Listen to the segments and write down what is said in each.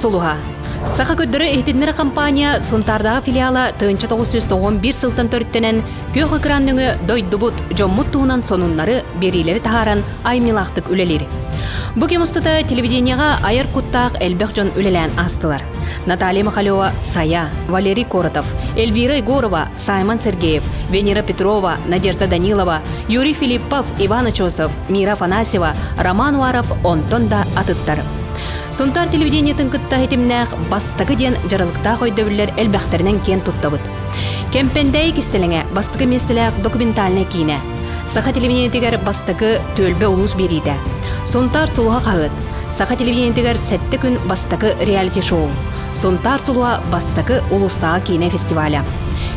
солуха. Саха көддөрі ehtinlere компания Сунтардағы филиала 1991 сылтан төрттенен көк экранныны дойдубут жоммут туунан сонуннары берилери тахаран аймилақтық үлелери. Бу кемустата телевиденияға айыр куттақ элбек жон үлелен астылар. Наталья Махалева Сая, Валерий Коротов, Эльвира Егорова, Саймон Сергеев, Венера Петрова, Надежда Данилова, Юрий Филиппов, Иван Очосов, Мира Афанасьева, Роман Уаров, Онтон да атыттар. Сунтар телевидениятын кытта хетимнәк бастыгы ден жарылыкта койдыбылар элбәхтернен кен туттабыт. Кемпендәй кистелеңе бастыгы местеләк документальный кине. Саха телевидениятыгар бастыгы төлбе улус бериде. Сунтар сулуга кагыт. Саха телевидениятыгар сәтте күн бастыгы реалити шоу. Сунтар сулуга бастыгы улустагы кине фестиваля.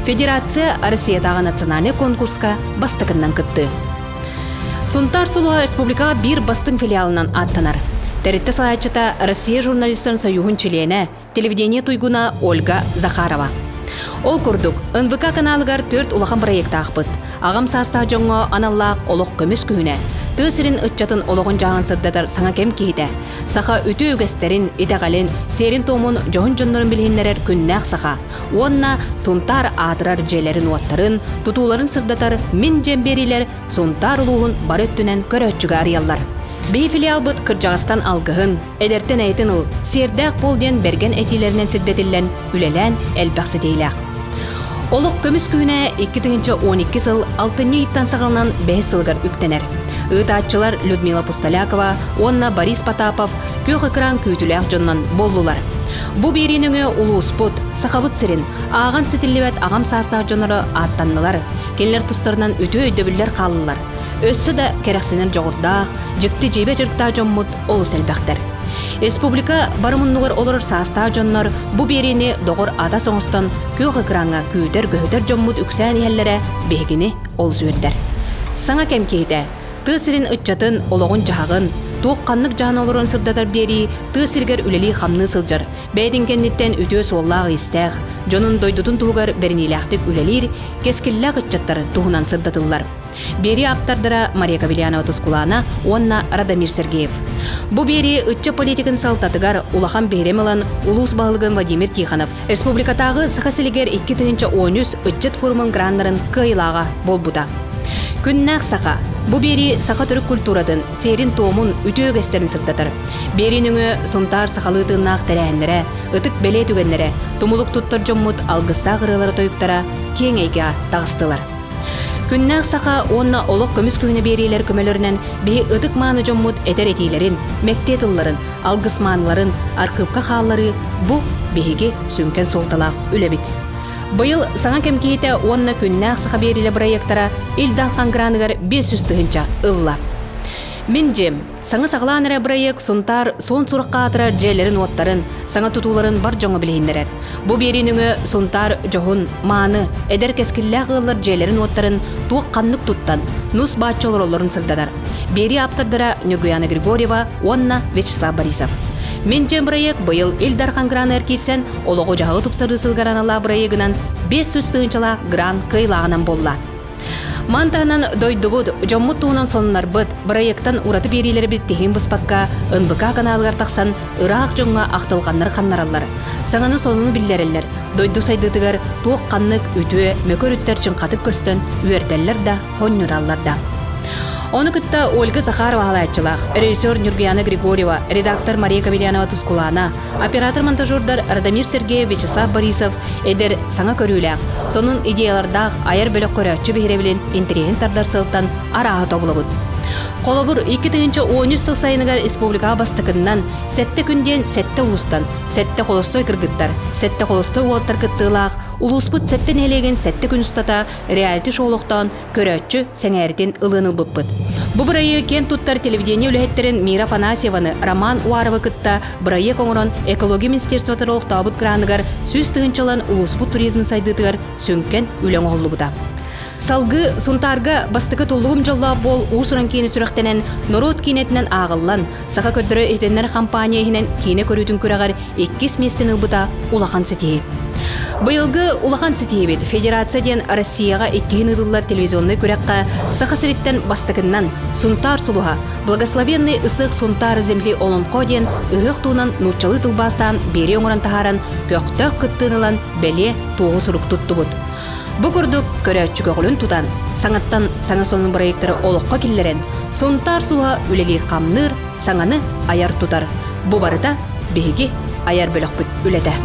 Федерация Россиядагы национальный конкурска бастыгыннан кытты. Сунтар сулуга республикага бир бастың филиалынан аттанар. Тәрітті салайчыта Россия журналистern союгын члене телевидение туйгуна Ольга Захарова. Ол курдук НВК каналыгар 4 улахан проекта ақпыт. Ағам сарста жоңға аналлақ олық көміс күйіне. Тысырын үтчатын олығын жағын сырдатар саңа кем кейді. Саха үті өгестерін, идеғалін, серін томын жоғын жонларын білгендерер күннәқ саха. Онна Сунтар атырар желерін уаттарын, тутуларын сырдатар мен жемберилер Сунтар улуғын бар өттінен көрөтчігі арыялар. Бей филиал бұд Кырджағыстан алғығын, әдерттен әйтін ұл, сердәқ болден берген әтилерінен сіддетілен, үлелән әлбәқсі дейләқ. Олық көміс күйіне 2012 сыл 6 иттан сағылынан 5 сылғар үктенер. Үтатчылар Людмила Пусталякова, онна Борис Потапов, көк экран күйтіләқ жоннан болулар. Бу бериніңі ұлы ұспыт, сақабыт сірін, аған сетілівәт ағам састақ жонары аттаннылар, келер тұстарынан үті өйдөбілер қалылар. Өссі да керексенер жоғырдақ, жікті жебе жырықта жонмұт олы сәлбәқтер. Республика барымыннығыр олыр саста жоннар бұ берені доғыр ата соңыстан көк экранға күйдер жонмұт үксән еллері бейгіні ол зүйірдер. Саңа кәмкейді, тысырын үтчатын олығын жағын, тоққанлық жан олырын сырдатар бері тысыргер үлелі қамны сылжыр, бәйдің кәннеттен үтө соллағы істәғ, жонын дойдудын туғыр берінеләқтік үлелер, кескілләқ үтчаттары туғынан сырдатылар. Бери аптардыра Мария Кабелянова Тускулана, онна Радомир Сергеев. Бу бери үтчі политикын салтатыгар улахан беремелан улус бағылығын Владимир Тиханов. Республикатағы сақасылегер 2-13 үтчет форумын граннарын кыйлаға болбуда. Күннәқ сақа. Бу бери сақа түрік культурадын, серин томун үтө өгестерін сырдатыр. Бериніңі Сунтар сақалытыннақ тәрәхіндері, үтік бәле түгенлері, тумулық туттар жоммут алғыста ғырылары тойықтара кең әйге тағыстылар. Күннәқ сақа онна олық көміс күйіне берейлер көмелерінен бейі ұдық маны жоммут әтер етейлерін, мәктетілларын, алғыс маныларын, арқыпқа қаллары бұ бейге сүнкен солталақ үлебіт. Бұйыл саңа кәмкейті онна күннәқ сақа берейлі проекттара илдалқан граныгар 500 тұхынча ұлла. Мен жем, саңа сағыланыры проект Сунтар сон сұрыққа атырар жерлерін оттарын, саңа тұтуларын бар жоңы білейіндерер. Бұ берініңі Сунтар жоғын, маны, әдер кәскілі ғылыр жерлерін оттарын туық қанлық тұттан, нұс бачылыр оларын сырдадар. Бері аптардыра Нүгуяна Григорьева, онна Вячеслав Борисов. Мен жем проект бұйыл Илдархан граны әркерсен, олығы жағы тұпсыры сылғаранала проектінен 500 тұғынчала гран кыйлағынан болла. Мантағынан дойдубуд, жоммут туынан сонынар бұд, проекттан ураты берейлері біт тегін бұспаққа, НБК каналығар тақсан, ұрақ жоңға ақтылғаннар қаннаралар. Саңаны соныны білдерелер, дойду сайдытығар, туық қаннық үтіе, мөкөр үттер чын қатып көстен, үйертелер да, хоннюдаллар да. Оны күтті Ольга Захарова алайчылақ, режиссер Нүргияна Григорьева, редактор Мария Кабелянова Тускулана, оператор-монтажердар Радомир Сергеев, Вячеслав Борисов, эдер саңа көріләқ. Сонын идеялардақ айыр бөлік көрәтші бейребілін интереген тардар сылттан араға тобылыбыд. Қолыбыр 2-13 сыл сайыныгар республика бастықыннан сәтті күнден сәтті ұлыстан, сәтті қолыстой кіргіттар, сәтті қолыстой олаттар кіттілақ, ұлыспыт сәттен елеген сәтті күн ұстата реалити шоулықтан көрәтші сәңәрден ылыныл бұппыд. Бұ бұрайы кен тұттар телевидение үләхеттерін Мира Афанасьеваны, Роман Уаровы кітта бұрайы коңырын экология министерства тұрылық табыт краныгар сөз тұғынчылан ұлыспыт туризмін сайдытығар сөнкен үлен оғылы бұда. Салгы Сунтарга бастықы толуғым жылла бол ұсырын кені сүріқтенен Норот кенетінен ағыллан, сақа көдірі етенер компания енен кені көрітін көріғар 2 местен ұлбыта улақан сетейі. Быйылгы улахан сетебет Федерацияден Россияға 2 ылылар телевизионный күрәкка сахасыриттен бастыкыннан сунтар сулуха благословенный ысык сунтар земли олон коден ыгық туынан нучалы тылбастан бери оңыран тахаран көқтөк кыттынылан бәле туғы сұрук туттубут. Бұ күрдік көрәтчігі ғылын тутан, саңаттан саңа сонын проекттары олыққа келлерен, сунтар сулуха үлелер қамныр, саңаны аяр тутар. Бұ барыда беге аяр бөлік бүт үлеті.